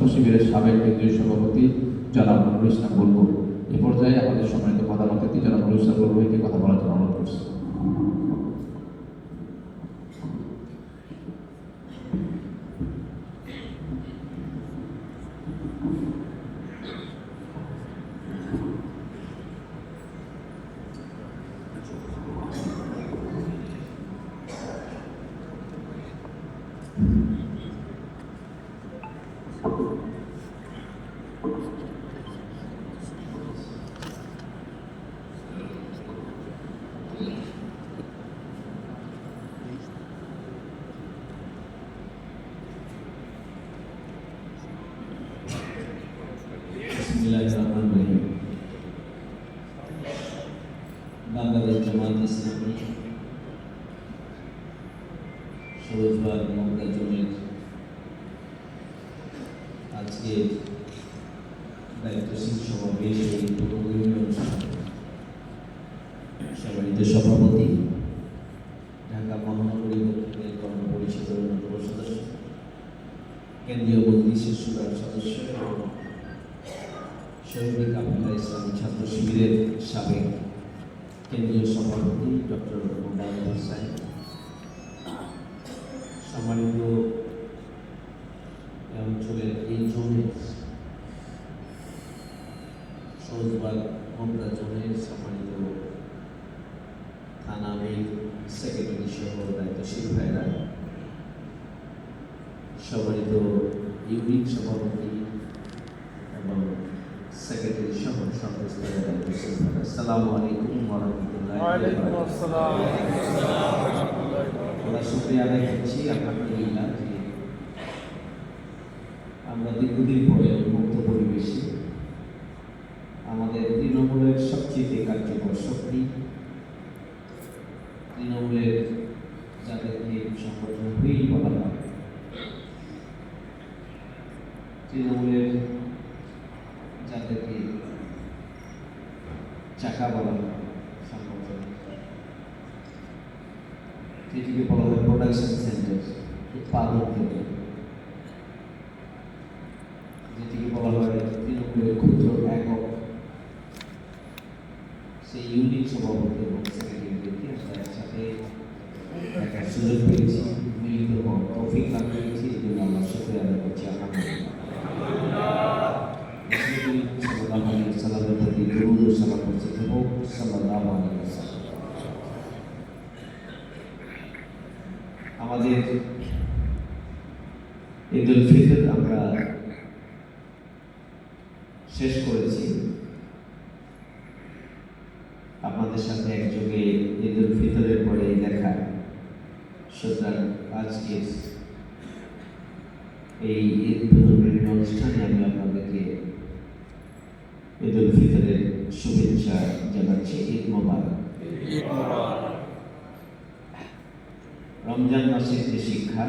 ছাত্র শিবিরের সাবেক কেন্দ্রীয় সভাপতি জনাব নুরুল ইসলাম বলবো। এ পর্যায়ে আমাদের সম্মানিত প্রধান অতিথি জনাব নুরুল ইসলাম বলবোকে কথা বলার জন্য অনুরোধ করছি। বাংলাদেশ জামাত ইসলামী সবুজবাগ মমতা জোনের আজকে দায়িত্বশীল সমাবেশ সম্মানিত সভাপতি, ঢাকা মহানগরী দক্ষিণের গণপরিষদের অন্যতম সদস্য, কেন্দ্রীয় মজলিসের শুরার সদস্য এবং শহীদ কাফেলা ইসলামী ছাত্র শিবিরের সাবেক কেন্দ্রীয় সভাপতি ডক্টর মোবারক হোসেন, সম্মানিত অঞ্চলের এই জোনের সবুজবাগ মমতা জোনের সম্মানিত থানা আমির, সেক্রেটারি সহ দায়িত্বশীল ভাইরা, সম্মানিত ইউনিট সভাপতি এবং সেক্রেটারি সহ সমস্ত দায়িত্বশীল ভাইরা, আসসালামু আলাইকুম ওয়া রাহমাতুল্লাহি ওয়া বারাকাতুহু। আমরা শুকরিয়া আদায় করছি আলহামদুলিল্লাহ যে আমরা দীর্ঘদিন পরে মুক্ত পরিবেশে আমাদের তৃণমূলের সবচেয়ে কার্যকর শক্তি, তৃণমূলের যাদেরকে সংগঠন হুইল বলা হয়, তৃণমূলের যাদেরকে চাকা বলা হয় সংগঠন, যেটিকে বলা হয় প্রোডাকশন সেন্টার, উৎপাদন কেন্দ্র, যেটিকে বলা হয় তৃণমূলের ক্ষুদ্র একক, সেই ইউনিট সভাপতি এবং সেক্রেটারিদেরকে আমরা একসাথে দেখার সুযোগ পেয়েছি, মিলিত হওয়ার তৌফিক লাভ করেছি। এই জন্য আমরা শুকরিয়া আদায় করছি আলহামদুলিল্লাহ। সাল্লাল্লাহু আলাইহি ওয়াসাল্লামের প্রতি দরুদ ও সালাম বর্ষিত হোক। সাল্লাল্লাহু আলাইহি ওয়াসাল্লাম। আমাদের ঈদুল ফিতর আমরা শেষ করেছি, আপনাদের সাথে একযোগে ঈদুল ফিতরের পরে দেখা। সুতরাং আজকে এই ঈদ বিভিন্ন অনুষ্ঠানে আমি আপনাদেরকে ঈদুল ফিতরের শুভেচ্ছা জানাচ্ছি। ঈদ মোবারক। রমজান মাসের যে শিক্ষা,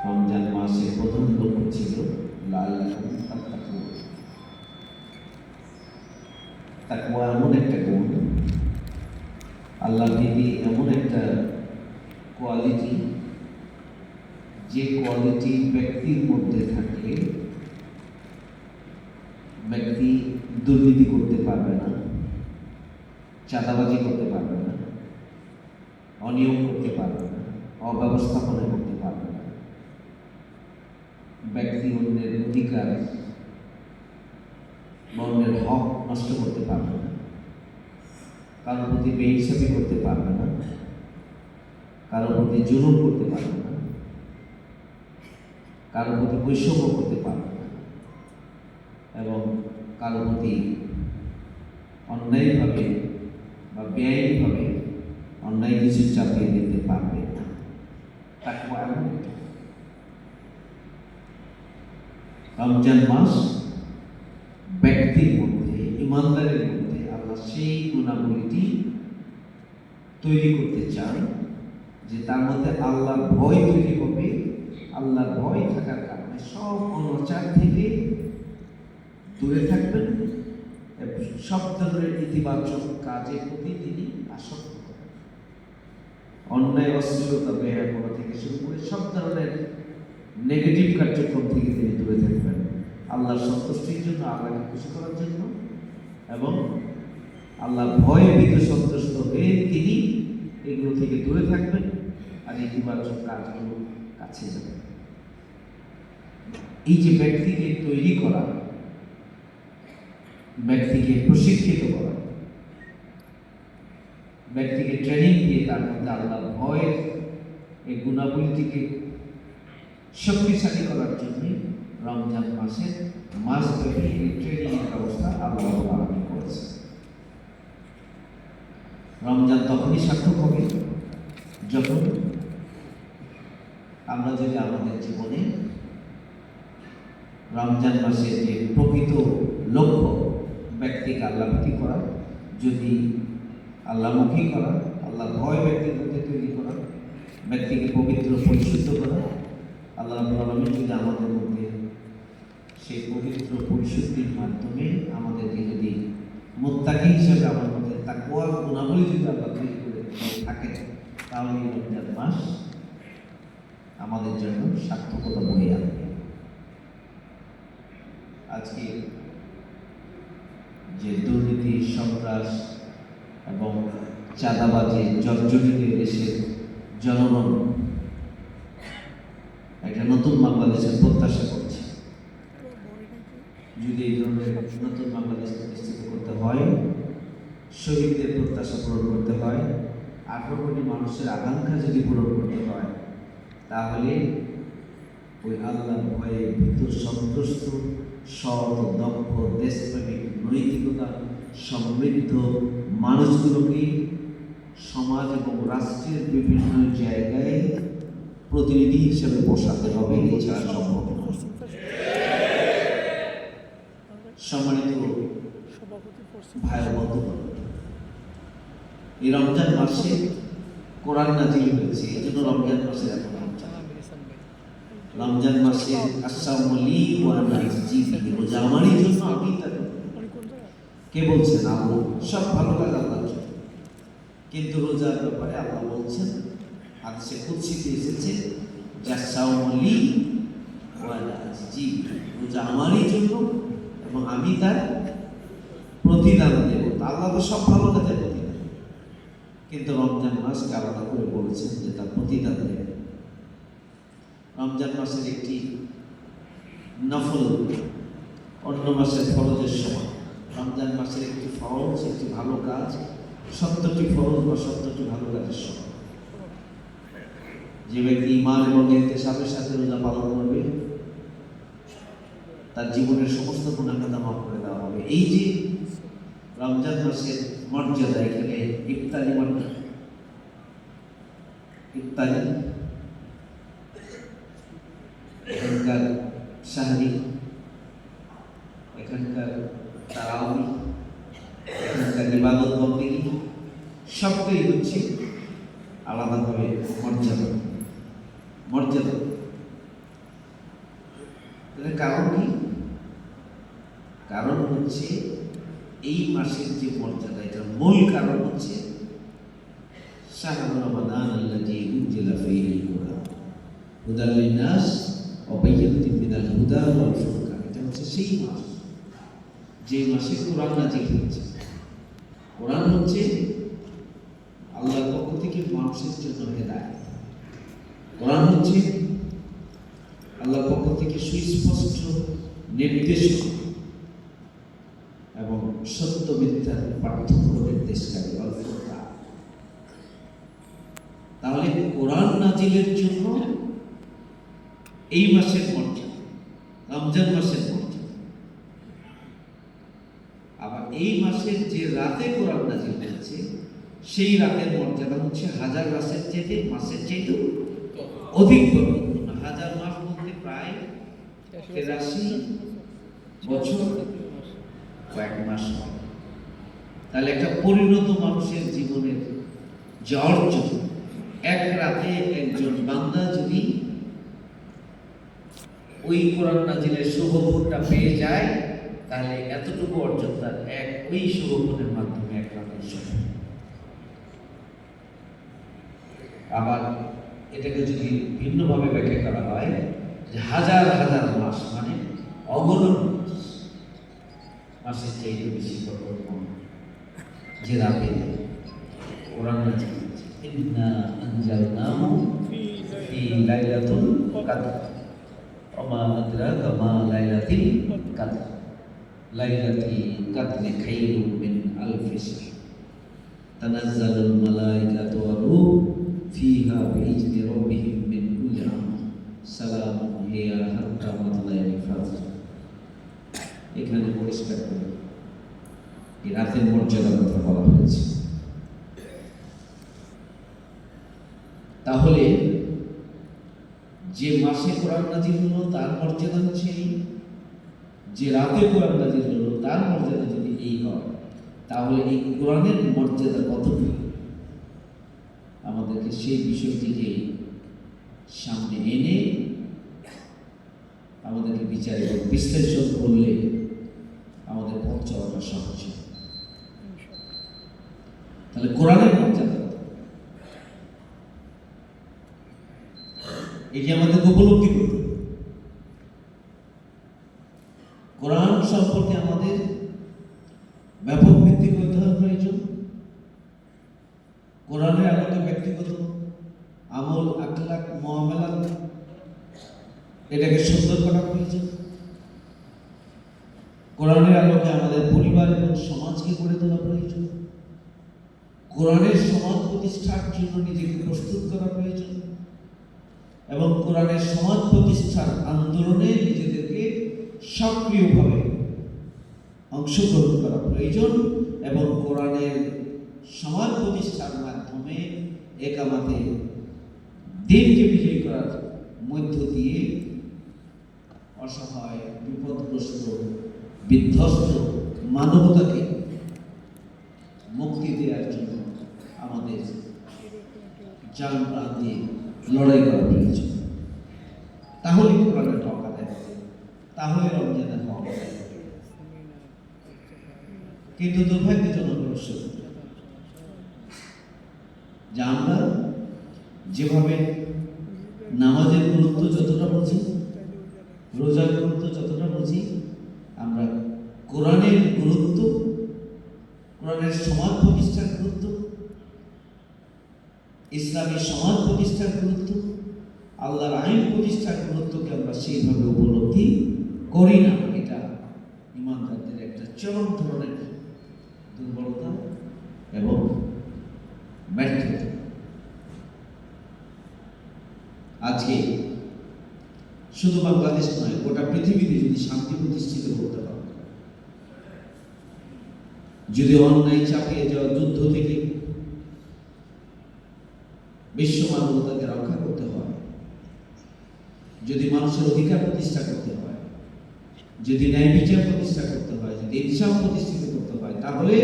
রমজান মাসের প্রথম লক্ষ্য ছিল লাআল্লাকুম তাত্তাকুন। তাকওয়া এমন একটা গুণ, আল্লাহর ভীতি এমন একটা কোয়ালিটি, যে কোয়ালিটি ব্যক্তির মধ্যে থাকলে ব্যক্তি দুর্নীতি করতে পারবে না, চাঁদাবাজি করতে পারবে না, অনিয়ম করতে পারবে না, অব্যবস্থাপনা করতে পারবে না, ব্যক্তি অন্যের অধিকার, অন্যের হক নষ্ট করতে পারবে না, কারোর প্রতি বেইনসাফি করতে পারবে না, কারোর প্রতি জুলুম করতে পারবে না, কারোর প্রতি বৈষম্য করতে পারবে না, এবং কারোর প্রতি অন্যায়ভাবে বা বেআইনিভাবে অন্যায় কিছু চাপিয়ে দিতে পারবে না। তাকওয়া এমন একটা। রমজান মাস ব্যক্তির মধ্যে, ইমানদারের মধ্যে আল্লাহ সেই গুণাবলীটি তৈরি করতে চান যে তার মধ্যে আল্লাহর ভয় তৈরি হবে। আল্লাহর ভয় থাকার কারণে সব অনাচার থেকে দূরে থাকবেন, সব ধরনের ইতিবাচক কাজের প্রতি তিনি আসক্ত হবেন। অন্যায়, অশ্লীলতা, বেহায়াপনা থেকে শুরু করে সব ধরনের নেগেটিভ কার্যক্রম থেকে তিনি দূরে থাকবেন। আল্লাহর সন্তুষ্টির জন্য, আল্লাহকে খুশি করার জন্য এবং আল্লাহর ভয়ে ভীত সন্তুষ্ট হয়ে তিনি এগুলো থেকে দূরে থাকবেন আর ইতিবাচক কাজগুলো কাছে যাবেন। এই যে ব্যক্তিকে তৈরি করা, ব্যক্তিকে প্রশিক্ষিত করা, ব্যক্তিকে ট্রেনিং দিয়ে তার মধ্যে আল্লাহর ভয়ের এই গুণাবলীটিকে শক্তিশালী করার জন্য রমজান মাসের মাসব্যাপী এই ট্রেনিং এর ব্যবস্থা আল্লাহ আলামিন করেছে। রমজান তখনই সার্থক হবে যখন আমরা যদি আমাদের জীবনে রমজান মাসের যে প্রকৃত লক্ষ্য ব্যক্তিকে আল্লাহমুখী করা, যদি আল্লাহমুখী করা, আল্লাহ ভয় ব্যক্তির মধ্যে তৈরি করা, ব্যক্তিকে পবিত্র পরিশুদ্ধ করা, আল্লাহ রাব্বুল আলামিন যদি আমাদের মধ্যে সেই পবিত্র পরিশুদ্ধির মাধ্যমে আমাদেরকে যদি মুত্তাকি হিসেবে আমার মধ্যে তাকওয়ার গুণাবলী যদি আল্লাহ তৈরি করে থাকেন, তাহলে এই রমজান মাস আমাদের জন্য সার্থকতা বয়ে আনবে। আজকে যে দুর্নীতি, সন্ত্রাস এবং চাঁদাবাজি জর্জরিত দেশের জনগণ একটা নতুন বাংলাদেশের প্রত্যাশা করছে। যদি এই ধরনের নতুন বাংলাদেশ প্রতিষ্ঠিত করতে হয়, শহীদদের প্রত্যাশা পূরণ করতে হয়, 18 কোটি মানুষের আকাঙ্ক্ষা যদি পূরণ করতে হয়, তাহলে ওই আল্লাহর ভয়ে ভীত সন্তুষ্ট, সৎ, দক্ষ, দেশপ্রেমিক, নৈতিকতা সমৃদ্ধ মানুষগুলোকে সমাজ এবং রাষ্ট্রের বিভিন্ন জায়গায় প্রতিনিধি হিসেবে বসাতে হবে, এছাড়া সম্ভব নয়। সম্মানিত ভাই ও বন্ধুগণ, এই রমজান মাসে কোরআন নাযিল হয়েছে, এই জন্য রমজান মাসের এত রমজান মাসে আসামলি ওয়া নাজিবি, রোজা আমারই জন্য, আমি তা কে বলছেন? আল্লাহ। সব ভালো কাজ আল্লাহর জন্য, কিন্তু রোজার ব্যাপারে আল্লাহ বলছেন, হাদিসে কুদসিতে এসেছে, আসামলি ওয়া নাজিবি, রোজা আমারই জন্য এবং আমি তার প্রতিদান দেব। আল্লাহ তো সব ভালো কাজের প্রতিদান, কিন্তু রমজান মাসকে আলাদা করে বলেছেন যে তার প্রতিদান দেবেন। রমজান মাসের একটি নফল অন্য মাসের ফরজের সমান। রমজান মাসের একটি ফরজ, একটি ভালো কাজ 70টি ফরজ বা 70টি ভালো কাজের সমান। যে ব্যক্তি ঈমান এবং ইহতিসাবের সাথে রোজা পালন করবে, তার জীবনের সমস্ত গুনাহ খাতা মাফ করে দেওয়া হবে। এই যে রমজান মাসের মর্যাদা, এখানে ইফতারি এখানকার সাহরি, এখানকার তারাবি, এখানকার ইবাদত বন্দেগী সবটাই হচ্ছে আলাদাভাবে মর্যাদা। কারণ কি? কারণ হচ্ছে এই মাসের যে মর্যাদা, এটার মূল কারণ হচ্ছে শাহরু রমাদান আল্লাযী উনজিলা ফীহিল কুরআন হুদাল লিন-নাস ওয়া বায়্যিনাতিন মিনাল হুদা ওয়াল ফুরকান। এটা হচ্ছে সেই মাস যে মাসে কোরআন নাযিল হয়েছে। কোরআন হচ্ছে আল্লাহর পক্ষ থেকে মানুষের জন্য হেদায়েত। কোরআন হচ্ছে আল্লাহর পক্ষ থেকে সুস্পষ্ট নির্দেশ এবং সত্য মিথ্যার পার্থক্য নির্দেশকারী আল ফুরকান। তাহলে কোরআন নাজিলের জন্য এই মাসের মর্যাদা, রমজান মাসের মর্যাদা। আবার এই মাসের যে রাতে কোরআন নাজিল হয়েছে, সেই রাতের মর্যাদা হচ্ছে 1000 মাসের চেয়ে মাসের চেয়ে অধিক পবিত্র। 1000 মাস বলতে প্রায় 83 বছর কয়েক মাস হয়। তাহলে একটা পরিণত মানুষের জীবনের যে অর্জন, এক রাতে একজন বান্দা যদি ওই কোরআন নাজিলের শুভফলটা পেয়ে যায়, তাহলে এতটুকু অর্জন তার ওই শুভফলের মাধ্যমে এক রাতের সফল। আবার এটাকে যদি ভিন্নভাবে ব্যাখ্যা করা হয় যে হাজার হাজার মাস, মানে অগণন মাসের চাইতে বেশি বরকত যে রাতে কোরআন নাযিল হয়েছে। ইন্না আনজালনাহু ফি লাইলাতুল কদর ওয়া মা আদরাকা মা লাইলাতুল কদর লাইলাতুল কদরি খায়রুম মিন আলফি শাহর তানাজ্জালুল মালাইকাতু ওয়ার রূহ ফিহা বিইজনি রাব্বিহিম মিন কুল্লি আমর সালামুন হিয়া হাত্তা মাতলাইল ফাজর। এখানে পরিষ্কার করে এই রাতের মর্যাদার কথা বলা হয়েছে। তাহলে যে মাসে কোরআন নাযিল হলো তার মর্যাদা হচ্ছে এই, যে রাতে কোরআন নাযিল হলো তার মর্যাদা যদি এই হয়, তাহলে এই কোরআনের মর্যাদা কতটুকু আমাদেরকে সেই বিষয়টিকে সামনে এনে আমাদেরকে বিচার এবং বিশ্লেষণ করলে আমাদের পথ চলাটা সহজ হয়। তাহলে কোরআনের মর্যাদা এটি আমাদেরকে উপলব্ধি করতে হবে। কোরআন সম্পর্কে আমাদের ব্যাপক ভিত্তিক অধ্যয়ন প্রয়োজন। কোরআনের আলোকে ব্যক্তিগত আমল, আখলাক, মুআমালাত এটাকে সুন্দর করা প্রয়োজন। কোরআনের আলোকে আমাদের পরিবার এবং সমাজকে গড়ে তোলা প্রয়োজন। কোরআনের সমাজ প্রতিষ্ঠার জন্য নিজেকে প্রস্তুত করা প্রয়োজন এবং কোরআনের সমাজ প্রতিষ্ঠার আন্দোলনে নিজেদেরকে সক্রিয়ভাবে অংশগ্রহণ করা প্রয়োজন এবং কোরআনের সমাজ প্রতিষ্ঠার মাধ্যমে একামাতে দিনকে বিজয়ী করার মধ্য দিয়ে অসহায়, বিপদগ্রস্ত, বিধ্বস্ত মানবতাকে মুক্তি দেওয়ার জন্য আমাদের জান প্রাণ দিয়ে লড়াই করা প্রয়োজন। তাহলে কোরআনের হক আদায় হবে, তাহলে রমজানের হক আদায় হবে। কিন্তু দুর্ভাগ্যজনক অবশ্য যে আমরা যেভাবে নামাজের গুরুত্ব যতটা বুঝি, রোজার গুরুত্ব যতটা বুঝি, আমরা কোরআনের গুরুত্ব, কোরআনের সমাজ প্রতিষ্ঠার গুরুত্ব, ইসলামী সমাজ প্রতিষ্ঠার গুরুত্ব, আল্লাহর আইন প্রতিষ্ঠার গুরুত্বকে আমরা সেইভাবে উপলব্ধি করি না। এটা ইমানদারদের একটা চরম ধরনের দুর্বলতা এবং ব্যর্থতা। আজকে শুধু বাংলাদেশ নয়, গোটা পৃথিবীতে যদি শান্তি প্রতিষ্ঠিত করতে পারে, যদি অন্যায় চাপিয়ে যাওয়া যুদ্ধ থেকে বিশ্ব মানবতাকে রক্ষা করতে হয়, যদি মানুষের অধিকার প্রতিষ্ঠা করতে হয়, যদি ন্যায় বিচার প্রতিষ্ঠা করতে হয়, যদি ইনসাফ প্রতিষ্ঠিত করতে হয়, তাহলে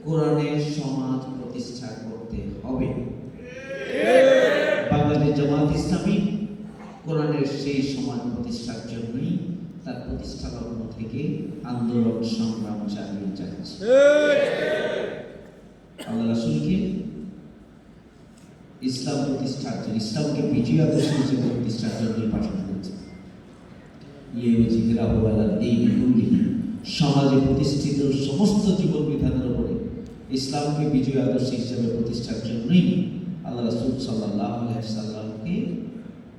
কোরআনের সমাজ প্রতিষ্ঠা করতে হবে। বাংলাদেশ জামাত ইসলামী কোরআনের সেই সমাজ প্রতিষ্ঠার জন্যই তার প্রতিষ্ঠা লগ্ন থেকে আন্দোলন সংগ্রাম চালিয়ে যাচ্ছে। আল্লাহ রাসূলকে ইসলাম প্রতিষ্ঠার জন্য, ইসলামকে বিজয়ী আদর্শ হিসেবে প্রতিষ্ঠার জন্যই পাঠানো হয়েছে। সমাজে প্রতিষ্ঠিত সমস্ত জীবন বিধানের উপরে ইসলামকে বিজয়ী আদর্শ হিসেবে প্রতিষ্ঠার জন্যই আল্লাহ রাসূল সাল্লাল্লাহু আলাইহি সাল্লামকে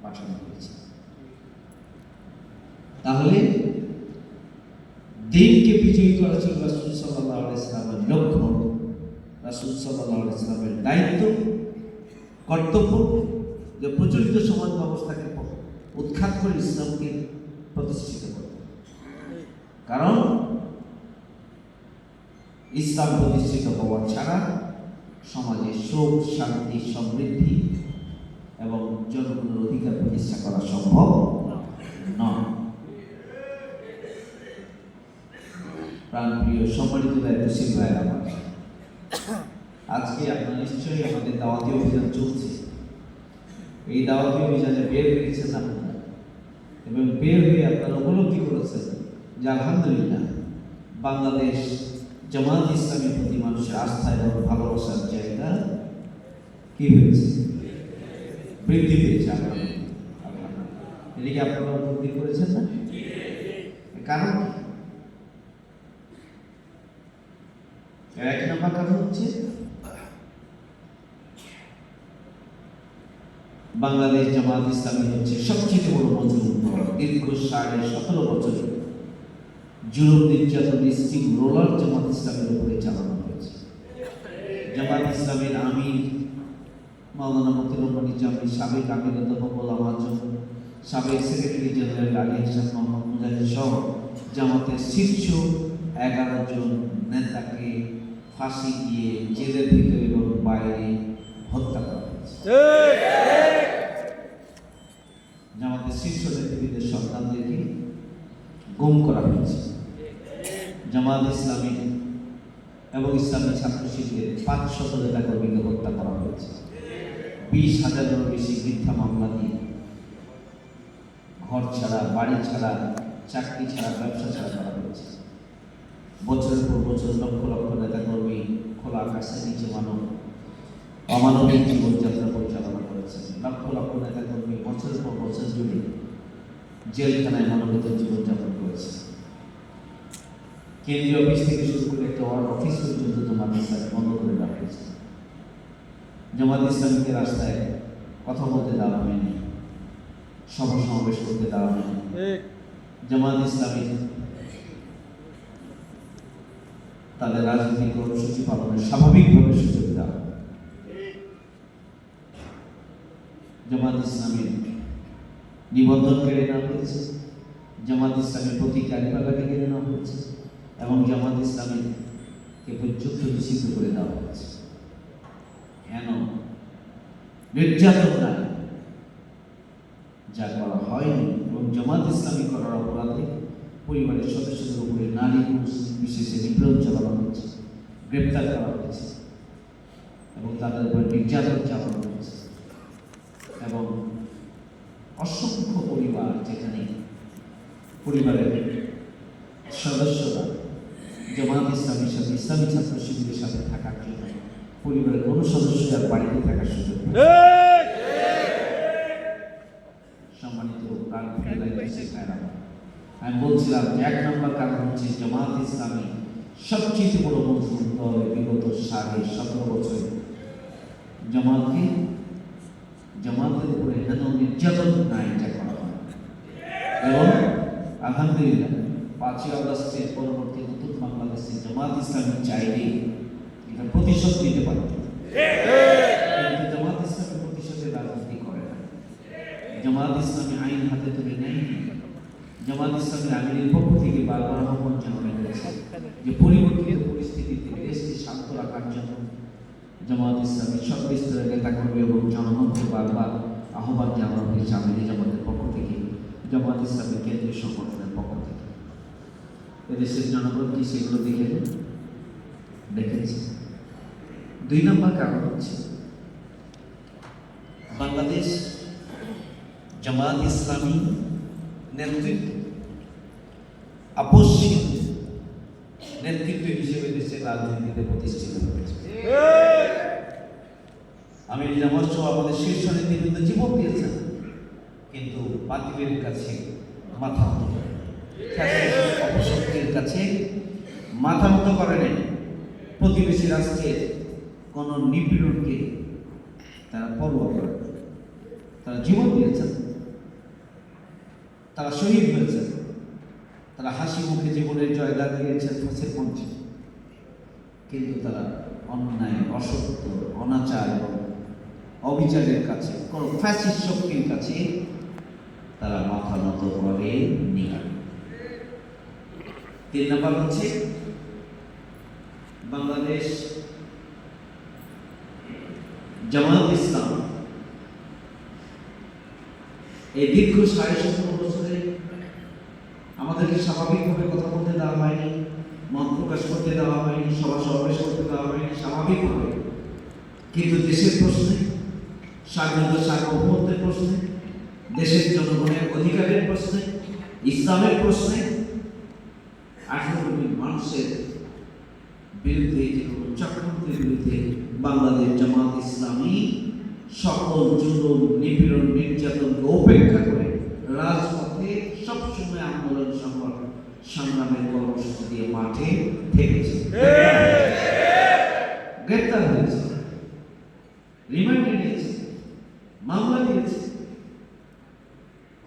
পাঠানো হয়েছে। তাহলে দিনকে বিজয়ী করা ছিল রাসূল সাল্লাল্লাহু আলাইহি সাল্লামের লক্ষ্য, রাসূল সাল্লাল্লাহু আলাইহি সাল্লামের দায়িত্ব, কর্তব্য, যে প্রচলিত সমাজ ব্যবস্থাকে উৎখাত করে ইসলামকে প্রতিষ্ঠিত করে। কারণ ইসলাম প্রতিষ্ঠিত হওয়া ছাড়া সমাজে সুখ, শান্তি, সমৃদ্ধি এবং জনগণের অধিকার প্রতিষ্ঠা করা সম্ভব নয়। প্রাণপ্রিয় সম্মানিত দায়িত্বশীল ভাইয়েরা আমার, আজকে আপনারা নিশ্চয়ই আমাদের দাওয়াতি অভিযান চলছে। এই দাওয়াতি অভিযানে বের হয়েছেন আপনারা এবং বের হয়ে আপনারা উপলব্ধি করেছেন যে আলহামদুলিল্লাহ বাংলাদেশ জামাত ইসলামের প্রতি মানুষের আস্থা এবং ভালোবাসার জায়গা কি হয়েছে, বৃদ্ধি পেয়েছে। এটা কি আপনারা উপলব্ধি করেছেন না? কারণ এর এক নম্বর কারণ হচ্ছে বাংলাদেশ জামাত ইসলামী হচ্ছে সবচেয়ে বড় মজলুম দল। দীর্ঘ 17.5 বছর জুলুম নির্যাতন স্টিম রোলার জামাত ইসলামের উপরে চালানো হয়েছে। জামাত ইসলামের আমির মাওলানা মতিউর রহমান জামি, সাবেক আমির অধ্যাপক গোলাম আজম, সাবেক সেক্রেটারি জেনারেল আলী হাসান মোহাম্মদ মুজাহিদ সহ জামাতের শীর্ষ 11 জন নেতাকে ফাঁসি দিয়ে জেলের ভিতরে এবং বাইরে হত্যা করা হয়েছে। জামাতের শীর্ষ নেতৃত্বের সন্তানদেরকে গুম করা হয়েছে। জামাত ইসলামী এবং ইসলামী ছাত্র শিবিরের 500 নেতাকর্মীকে হত্যা করা হয়েছে। 20,000-এরও বেশি মিথ্যা মামলা দিয়ে ঘর ছাড়া, বাড়ি ছাড়া, চাকরি ছাড়া, ব্যবসা ছাড়া করা হয়েছে। বছরের পর বছর লক্ষ লক্ষ নেতাকর্মী খোলা আকাশের নিচে অমানবিক জীবনযাত্রা পরিচালনা করেছে। লক্ষ লক্ষ নেতাকর্মী বছরের পর বছর জুড়ে জেলখানায় মানবিক জীবনযাপন করেছে। কেন্দ্রীয় অফিস থেকে শুরু করে একটা ওয়ার্ড অফিস পর্যন্ত জামাত ইসলামী বন্ধ করে দেওয়া হয়েছে। জামাত ইসলামীকে রাস্তায় কথা বলতে দেওয়া হয়নি, সভা সমাবেশ করতে দেওয়া হয়নি। জামাত ইসলামী তাদের রাজনৈতিক কর্মসূচি পালনের স্বাভাবিকভাবে সুযোগ দেওয়া। জামাত ইসলামের নিবন্ধন কেড়ে নেওয়া হয়েছে, জামাত ইসলামের প্রতীক গাড়িপালাকে কেড়ে নেওয়া হয়েছে এবং জামাত ইসলামীকে যুদ্ধ নিষিদ্ধ করে দেওয়া হয়েছে। কেন? নির্যাতন না, যা করা হয়নি। এবং জামাত ইসলামী করার অপরাধে পরিবারের সদস্যদের উপরে নারী পুরুষ বিশেষে নিপীড়ন চালানো হয়েছে, গ্রেপ্তার করা হয়েছে এবং তাদের উপরে নির্যাতন চালানো হয়েছে। এবং অসংখ্য পরিবার, যেখানে পরিবারের সদস্যরা জামাত ইসলামের সাথে, ইসলামী ছাত্র শিবিরের সাথে থাকার জন্য পরিবারের কোনো সদস্য আর বাড়িতে থাকার সুযোগ নেই। সম্মানিত আমি বলছিলাম যে 1 নম্বর কারণ হচ্ছে জামাত ইসলামী সবচেয়ে বড় মজলুম দল। বিগত 17.5 বছরে জামাতের উপরে যেন নির্যাতন নাই যা করা হয়। এবং আলহামদুলিল্লাহ 5ই আগস্টের পরবর্তী নতুন বাংলাদেশে জামাত ইসলামী চাইলে এটা প্রতিশোধ নিতে পারত, কিন্তু জামাত ইসলামী প্রতিশোধের রাজনীতি করে না। জামাত ইসলামী আইন হাতে তুলে নেয়। জামাত ইসলামী আমিরের পক্ষ থেকে বারবার আহ্বান জানানো হয়েছে যে পরিবর্তিত পরিস্থিতিতে দেশকে শান্ত রাখার জন্য জামাত ইসলামীর সর্বস্তরের নেতাকর্মী এবং জনগণকে বারবার আহ্বান জানানো হয়েছে আমিরি জামাতের পক্ষ থেকে, জামাত ইসলামী কেন্দ্রীয় সংগঠনের পক্ষ থেকে। এদেশের জনগণ কি সেগুলো দেখেছে? 2 নম্বর কারণ হচ্ছে বাংলাদেশ জামাত ইসলামী নেতৃত্ব আপসহীন নেতৃত্ব হিসেবে দেশের রাজনীতিতে প্রতিষ্ঠিত হয়েছে। আমি জামাত সহ আমাদের শীর্ষ নেতৃবৃন্দ জীবন দিয়েছেন, কিন্তু বাতিলের কাছে মাথা নত করে, অপশক্তির কাছে মাথা নত করে নেন। প্রতিবেশী রাষ্ট্রের কোন নিপীড়নকে তারা পরোয়া করে, তারা জীবন দিয়েছেন, তারা শহীদ হয়েছেন, তারা হাসি মুখে জীবনের জয়গান দিয়েছেন ফাঁসির মঞ্চে। কিন্তু তারা অন্যায়, অসত্য, অনাচার এবং অবিচারের কাছে, কোন ফ্যাসিস্ট শক্তির কাছে তারা মাথা নত করেনি। 3 নম্বর হচ্ছে বাংলাদেশ জামাত ইসলাম এই দীর্ঘ 17.5 বছরে আমাদেরকে স্বাভাবিকভাবে কথা বলতে দেওয়া হয়নি, মত প্রকাশ করতে দেওয়া হয়নি, সভা সমাবেশ করতে দেওয়া হয়নি স্বাভাবিকভাবে। কিন্তু দেশের প্রশ্নে, স্বাধীনতা সার্বভৌমত্বের প্রশ্নে, দেশের জনগণের অধিকারের প্রশ্নে, ইসলামের প্রশ্নে 18 কোটি মানুষের বিরুদ্ধে, যে কোনো চক্রান্তের বিরুদ্ধে বাংলাদেশ জামাত ইসলামী সকল জুলুম, নিপীড়ন, নির্যাতনকে উপেক্ষা করে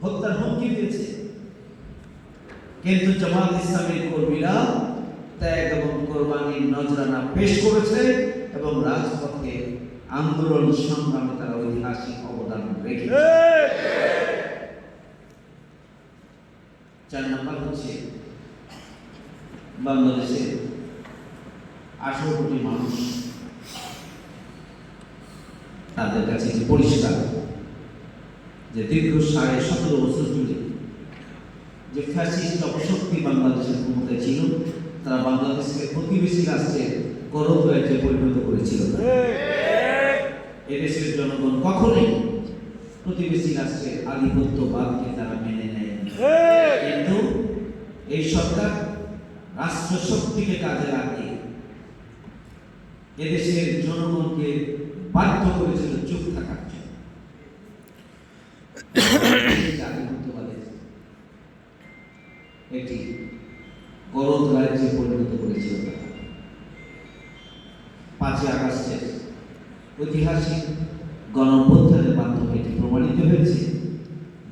হত্যার হুমকি দিয়েছে, কিন্তু জামাত ইসলামের কর্মীরা ত্যাগ এবং কোরবানির নজরানা পেশ করেছে এবং রাজপথে আন্দোলন সংগ্রামে তারা ঐতিহাসিক অবদান রেখেছে। 4 নম্বর হচ্ছে বাংলাদেশের 18 কোটি মানুষ তাদের কাছে যে পরিষ্কার যে দীর্ঘ 17.5 বছর জুড়ে যে ফ্যাসিস্ট অপশক্তি বাংলাদেশের ক্ষমতায় ছিল, তারা বাংলাদেশকে প্রতিবেশী রাষ্ট্রের গরব রাজ্যে পরিণত করেছিল। এদেশের জনগণ কখনোই প্রতিবেশী রাষ্ট্রের আধিপত্যবাদকে তারা মেনে নেয়, কিন্তু এই সরকার রাষ্ট্র শক্তিকে কাজে লাগিয়ে এদেশের জনগণকে বাধ্য করেছিল চুপ থাকার জন্য। আধিপত্যবাদের একটি গরদ রাজ্যে পরিণত করেছিল তারা। 5 আগস্টের ঐতিহাসিক গণঅভ্যুত্থানের মাধ্যমে এটি প্রমাণিত হয়েছে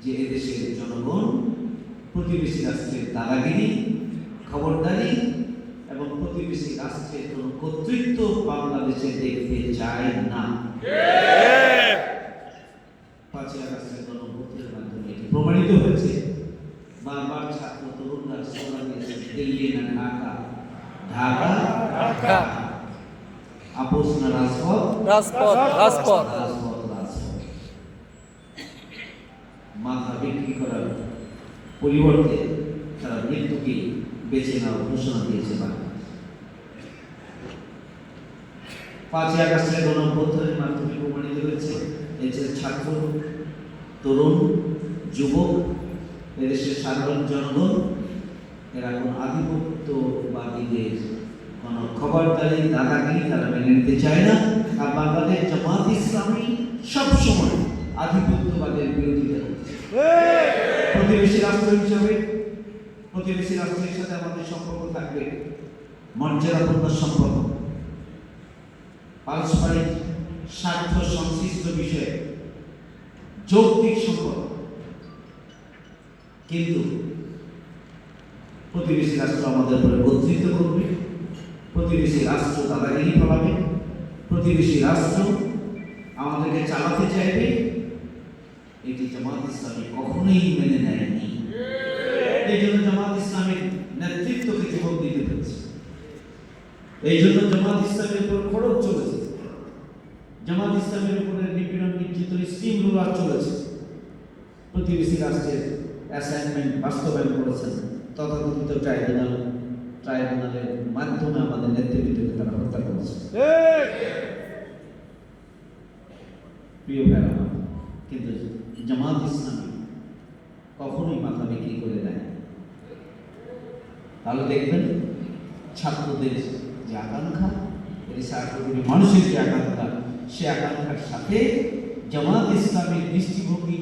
যে এদেশের জনগণ প্রতিবেশী রাষ্ট্রের দাদাগিরি, খবরদারি এবং প্রতিবেশী রাষ্ট্রের কোন কর্তৃত্ব বাংলাদেশে দেখতে চায় না। 5 আগস্টের গণঅভ্যুত্থানের মাধ্যমে এটি প্রমাণিত হয়েছে। বারবার ছাত্র তরুণরা স্লোগান দিয়েছে, দিল্লি না ঢাকা, ঢাকা ঢাকা, আপোষ না রাজপথ, রাজপথ রাজপথ। রাজপথ রাজপথ। মাথা বিক্রি করার পরিবর্তে তারা মৃত্যুকে বেছে নেওয়ার ঘোষণা দিয়েছে বাংলাদেশ। 5 আগস্টের গণঅভ্যুত্থানের মাধ্যমে প্রমাণিত হয়েছে এই যে ছাত্র, তরুণ, যুবক, এদেশের সাধারণ জনগণ এরা কোন আধিপত্যবাদীদের কোন খবরদারি, দাদাগিরি তারা মেনে নিতে চায় না। আর বাংলাদেশ জামাত ইসলামী সবসময় আধিপত্যবাদের বিরোধিতা করছে। প্রতিবেশী রাষ্ট্র হিসাবে প্রতিবেশী রাষ্ট্রের সাথে আমাদের সম্পর্ক থাকবে মর্যাদাপূর্ণ সম্পর্ক, পারস্পরিক স্বার্থ সংশ্লিষ্ট বিষয়ে যৌক্তিক সম্পর্ক, কিন্তু প্রতিবেশী রাষ্ট্র আমাদের উপরে কর্তৃত্ব করবে, প্রতিবেশী রাষ্ট্র দাদাগিরি চালাবে, প্রতিবেশী রাষ্ট্র আমাদেরকে চালাতে চাইবে, এটি জামাত ইসলামী কখনোই মেনে নেয়নি। এই জন্য জামাত ইসলামের নেতৃত্বকে জবাব দিতে হয়েছে। এই জন্য জামাত ইসলামের উপর খড়গ চলেছে, জামাত ইসলামের উপরে নিপীড়ন, নির্যাতন, স্টিম রোলার চলেছে। প্রতিবেশী রাষ্ট্রের অ্যাসাইনমেন্ট বাস্তবায়ন করেছেন তথাকথিত ট্রাইব্যুনালের মাধ্যমে আমাদের নেতৃবৃন্দকে তারা হত্যা করেছে। প্রিয় ভাইরা, কিন্তু জামাত ইসলামী কখনোই মাথা বিক্রি করে দেয়। তাহলে দেখবেন ছাত্রদের যে আকাঙ্ক্ষা, মানুষের যে আকাঙ্ক্ষা, সে আকাঙ্ক্ষার সাথে জামাত ইসলামের দৃষ্টিভঙ্গি,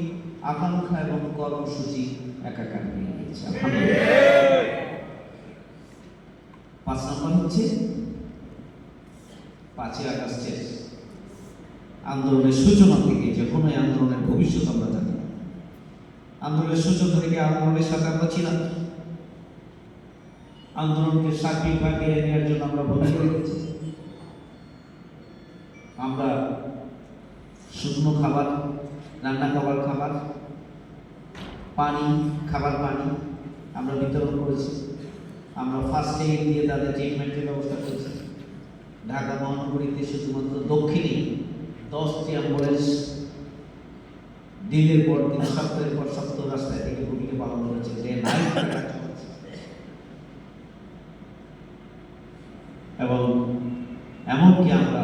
আকাঙ্ক্ষা এবং কর্মসূচি একাকার হয়ে গেছে। 5 নম্বর হচ্ছে 5 আগস্টের আন্দোলনের সূচনা থেকে, যখন এই আন্দোলনের ভবিষ্যৎ আমরা জানি, আন্দোলনের সূচনা থেকে আন্দোলনের সাথে আমরা ছিলাম, আন্দোলনকে সার্বিকভাবে নেওয়ার জন্য আমরা ভূমিকা রেখেছি। আমরা শুকনো খাবার, রান্না খাবার, পানি, খাবার পানি আমরা বিতরণ করেছি। আমরা ফার্স্ট এইড দিয়ে তাদের ট্রিটমেন্টের ব্যবস্থা করেছি। ঢাকা মহানগরীতে শুধুমাত্র দক্ষিণে 10টি অ্যাম্বুলেন্স দিনের পর দিন, সপ্তাহের পর সপ্তাহ রাস্তায় থেকে ভূমিকা পালন করেছে। এবং এমনকি আমরা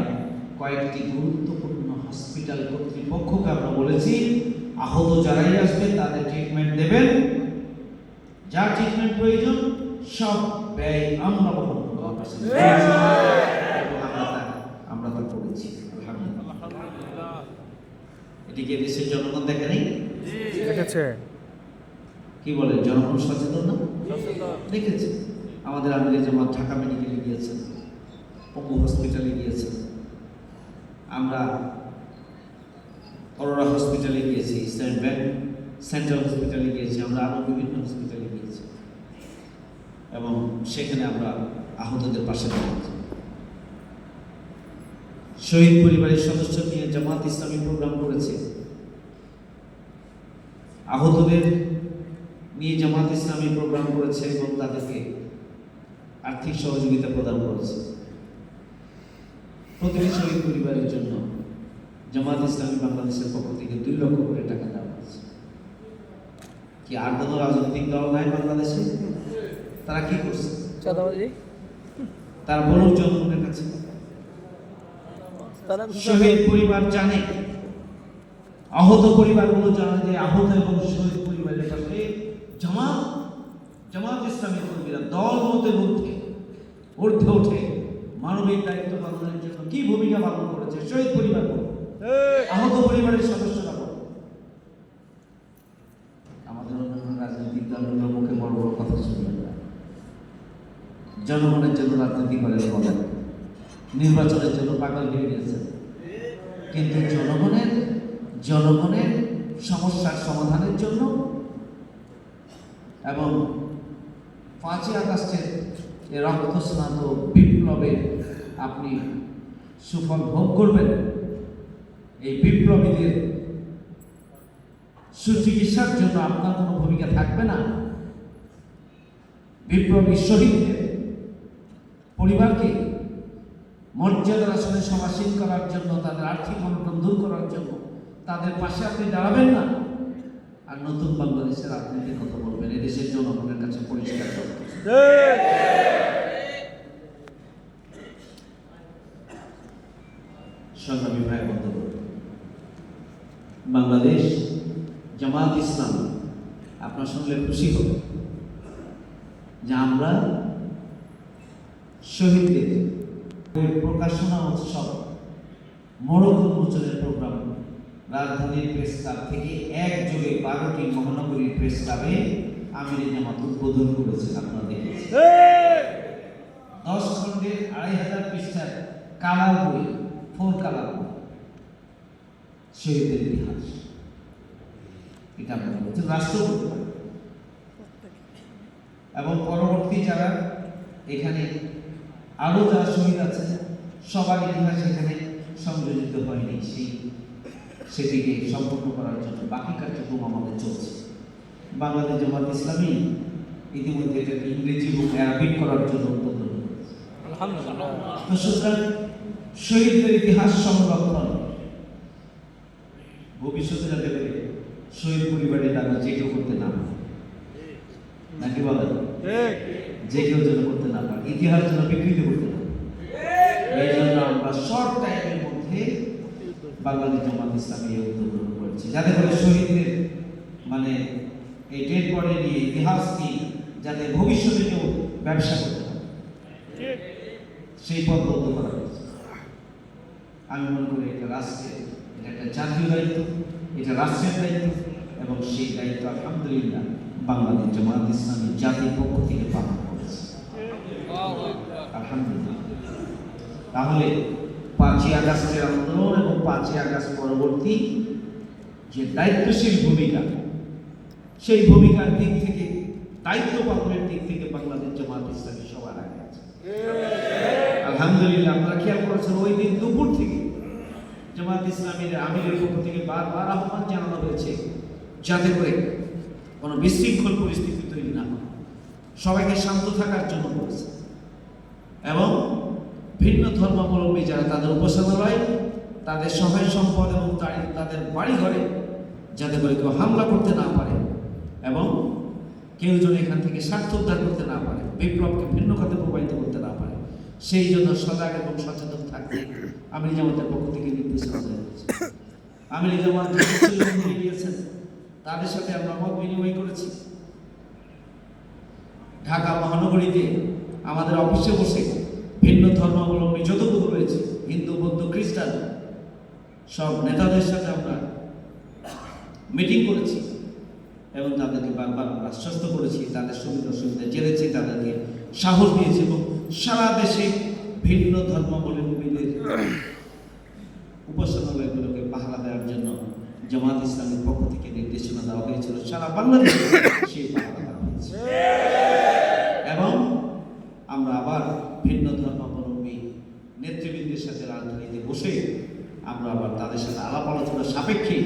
কয়েকটি গুরুত্বপূর্ণ হসপিটাল কর্তৃপক্ষকে আমরা বলেছি, আহত যারাই আসবে তাদের ট্রিটমেন্ট দেবেন, যা ট্রিটমেন্ট প্রয়োজন সব ব্যয় আমরা বহন করব। আমরা তা করেছি, আলহামদুলিল্লাহ। এটিকে দেশের জনগণ দেখে নেই, দেখেছে। কি বলে, জনগণ সচেতন না? দেখেছে। আমাদের আমিরে জামাত ঢাকা মেডিকেলে গিয়েছেন, পঙ্গু হসপিটালে গিয়েছেন, আমরা অরোরা হসপিটালে গিয়েছি, ইস্টার্ন ব্যাংক সেন্ট্রাল হসপিটালে গিয়েছি, আমরা আরও বিভিন্ন হসপিটালে গিয়েছি এবং সেখানে আমরা আহতদের পাশে দাঁড়িয়েছি। শহীদ পরিবারের সদস্য নিয়ে জামাত ইসলামী প্রোগ্রাম করেছে, আহতদের নিয়ে জামাত ইসলামী প্রোগ্রাম করেছে এবং তাদেরকে আর্থিক সহযোগিতা প্রদান করেছে। প্রতিটি শহীদ পরিবারের জন্য জামাত ইসলামী বাংলাদেশের পক্ষ থেকে 2 লক্ষ করে টাকা দেওয়া হয়েছে। কি আর কোনো রাজনৈতিক দল নাই বাংলাদেশে? তারা কি করছে? চাঁদাবাজি তার বলুন জনগণের কাছে। তারা শহীদ পরিবার জানে, আহত পরিবারগুলো জানে যে আহত এবং শহীদ পরিবারের সাথে জামাত ইসলামী কর্মীরা দল মতের ঊর্ধ্বে উঠে মানবিক দায়িত্ব পালনের জন্য কি ভূমিকা পালন করেছে। শহীদ পরিবার আহত পরিবারের সদস্যরা আমাদের অন্যান্য রাজনৈতিক দলগুলোর মুখে বড় বড় কথা শুনবেন না। জনগণের জন্য রাজনীতি করেন বলেন, নির্বাচনের জন্য পাগল হয়ে গেছে, কিন্তু জনগণের সমস্যার সমাধানের জন্য এবং 5ই আগস্টের এই রক্তস্নাত বিপ্লবে আপনি সুফল ভোগ করবেন। এই বিপ্লবীদের সুচিকিৎসার জন্য আপনার কোনো ভূমিকা থাকবে না। বিপ্লবী শহীদদের পরিবারকে মর্যাদার আসনে সমাসীন করার জন্য, তাদের আর্থিক অনটন দূর করার জন্য তাদের পাশে আপনি দাঁড়াবেন না, আর নতুন বাংলাদেশের রাজনীতির কথা বলবেন। এদেশের জনগণের কাছে পরিষ্কার করবেন। সংগ্রামী ভাই বন্ধু, বাংলাদেশ জামাত ইসলাম আপনার শুনলে খুশি হবে যে আমরা শহীদদের প্রকাশনা উৎসব মোড়ক উন্মোচনের প্রোগ্রাম রাজধানীর প্রেস ক্লাব থেকে একযোগে 12টি মহানগরীর প্রেস ক্লাবে আমিরে জামাত উদ্বোধন করেছেন। আপনারা দেখেছেন 10 খণ্ডের 2500 পৃষ্ঠার কালার বই, 4 কালার বই, শহীদদের ইতিহাস। এটা আমরা বলছি রাষ্ট্র করতে পারে এবং পরবর্তী যারা এখানে আরো যারা শহীদ আছে সবার ইতিহাস এখানে সংযোজিত হয়নি, সেটিকে সম্পূর্ণ করার জন্য বাকি কার্যক্রম আমাদের চলছে। বাংলাদেশ জামাত ইসলামী ইতিমধ্যে এটাকে ইংরেজি এবং অ্যারাবিক করার জন্য উদ্যোগ করেছে। আলহামদুলিল্লাহ। সুতরাং শহীদদের ইতিহাস সংরক্ষণ ভবিষ্যতে যাতে করে শহীদ পরিবারের দ্বারা যে কেউ করতে না পারে, নাকি বলেন? যে কেউ যেন করতে না পারে, ইতিহাস যেন বিকৃত করতে না পারে। এই জন্য আমরা শর্ট টাইমের মধ্যে বাংলাদেশ জামাত ইসলামী উদ্যোগ গ্রহণ করেছি, যাতে করে শহীদদের মানে এই ডেড বডি নিয়ে, ইতিহাস নিয়ে যাতে ভবিষ্যতে কেউ ব্যবসা করতে পারে, সেই পথ বন্ধ করা হয়েছে। আমি মনে করি এটা রাষ্ট্রের, এটা একটা জাতীয় দায়িত্ব, এটা রাষ্ট্রের দায়িত্ব এবং সেই দায়িত্ব আলহামদুলিল্লাহ বাংলাদেশ জামাত ইসলামী জাতির পক্ষ থেকে পালন করেছে, আলহামদুলিল্লাহ। তাহলে 5ই আগস্টের আন্দোলন এবং 5ই আগস্ট পরবর্তী যে দায়িত্বশীল ভূমিকা, সেই ভূমিকার দিক থেকে, দায়িত্ব পালনের দিক থেকে বাংলাদেশ জামাত ইসলামী সবার আগে আছে, আলহামদুলিল্লাহ। আপনারা খেয়াল করেছেন ওই দিন দুপুর থেকে জামাত ইসলামীর আমিরের পক্ষ থেকে বারবার আহ্বান জানানো হয়েছে যাতে করে কোনো বিশৃঙ্খল পরিস্থিতি তৈরি না হয়, সবাইকে শান্ত থাকার জন্য বলেছে এবং ভিন্ন ধর্মাবলম্বী যারা তাদের উপাসনালয়, তাদের সহায় সম্পদ এবং তাদের বাড়ি ঘরে যাতে করে কেউ হামলা করতে না পারে এবং কেউ যেন এখান থেকে স্বার্থ উদ্ধার করতে না পারে, বিপ্লবকে ভিন্ন খাতে প্রবাহিত করতে না পারে, সেই জন্য সজাগ এবং সচেতন থাকতে আমির জামাতের পক্ষ থেকে নির্দেশনা দেওয়া হয়েছে। আমির জামাত গিয়েছেন, তাদের সাথে আমরা মত বিনিময় করেছি। ঢাকা মহানগরীতে আমাদের অফিসে বসে ভিন্ন ধর্মাবলম্বী যতটুকু রয়েছে, হিন্দু, বৌদ্ধ, খ্রিস্টান, সব নেতাদের সাথে আমরা মিটিং করেছি এবং তাদেরকে বারবার আশ্বস্ত করেছি, তাদের সুবিধা অসুবিধা জেনেছি, তাদেরকে সাহস দিয়েছি এবং সারা দেশে ভিন্ন ধর্মাবলম্বীদের উপাসনালয়গুলোকে পাহারা দেওয়ার জন্য জামাত ইসলামের পক্ষ থেকে নির্দেশনা দেওয়া হয়েছিল সারা বাংলাদেশে সেই পাহারা দেওয়া হয়েছে। এবং আমরা আবার ভিন্ন ধর্মাবলম্বী নেতৃবৃন্দের সাথে রাজধানীতে বসে আমরা আবার তাদের সাথে আলাপ আলোচনা সাপেক্ষে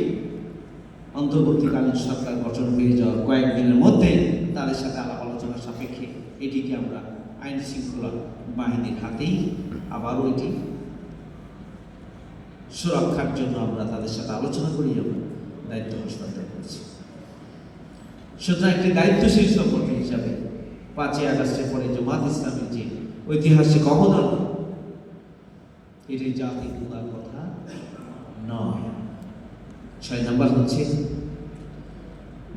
অন্তর্বর্তীকালীন সরকার গঠন হয়ে যাওয়ার কয়েকদিনের মধ্যে তাদের সাথে আলাপ আলোচনা সাপেক্ষে এটিকে আমরা আইন শৃঙ্খলা বাহিনীর হাতেই আবারও এটি সুরক্ষার জন্য আমরা তাদের সাথে আলোচনা করি আমরা দায়িত্ব হস্তান্তর করেছি। সুতরাং একটি দায়িত্বশীল সংগঠন হিসাবে 5ই আগস্টের পরে জামাত ইসলামের যে ঐতিহাসিক অবদান, এটি জাতি ভুলার কথা নয়। 6 নম্বর হচ্ছে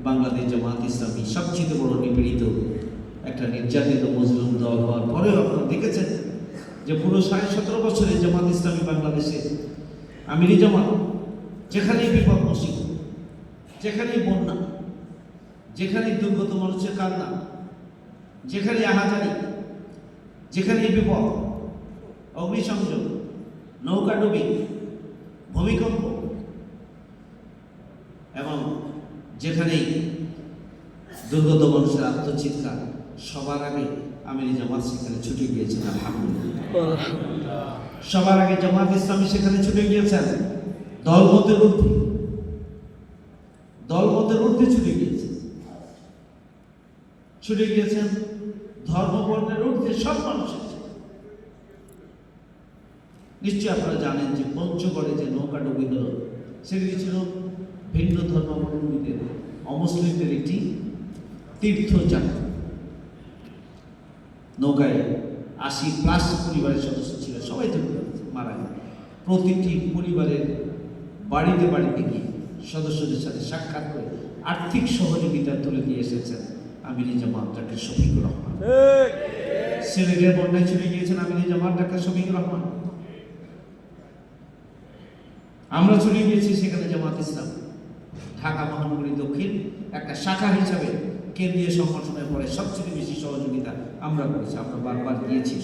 বাংলাদেশ জামাত ইসলামী সবচেয়ে বড় নিপীড়িত একটা নির্যাতিত মজলুম দল হওয়ার পরেও আপনারা দেখেছেন যে পুরো 17.5 বছরে জামাত ইসলামী বাংলাদেশে আমিরি জামাত যেখানেই বিপদ মুসিবত, যেখানেই বন্যা, যেখানেই দুর্গত মানুষের কান্না, যেখানে আহাজারি, যেখানেই বিপদ, অগ্নিসংযোগ, নৌকাডুবি, ভূমিকম্প এবং যেখানেই দুর্গত মানুষের আত্মচিৎকার, সবার আগে আমিরি জামাত সেখানে ছুটে গিয়েছেন। আলহামদুলিল্লাহ, সবার আগে জামাত ইসলামী সেখানে ছুটে গিয়েছেন। দলমতের ঊর্ধ্বে ছুটে গিয়েছেন ধর্ম বর্ণের ঊর্ধ্বে সব মানুষের। নিশ্চয়ই আপনারা জানেন যে পঞ্চগড়ে যে নৌকাডুবি হল সেটি ছিল ভিন্ন ধর্মাবলম্বীদের, অমুসলিমদের একটি তীর্থযাত্রা। নৌকায় 80+ পরিবারের সদস্য ছিল, সবাই তো মারা গেল। প্রতিটি পরিবারের বাড়িতে গিয়ে সদস্যদের সাথে সাক্ষাৎ করে আর্থিক সহযোগিতা তুলে দিয়ে এসেছেন আমিরি জামাত ডাক্তার শফিকুর রহমান। সিলেটের বন্যায় চলে গিয়েছেন আমিরি জামাত ডাক্তার শফিকুর রহমান। আমরা চলে গিয়েছি সেখানে জামাত ইসলাম ঢাকা মহানগরী দক্ষিণ একটা শাখা হিসাবে কেন্দ্রীয় সংগঠনের পরে সবচেয়ে বেশি সহযোগিতা আমরা করেছি। আমরা বারবার গিয়েছি।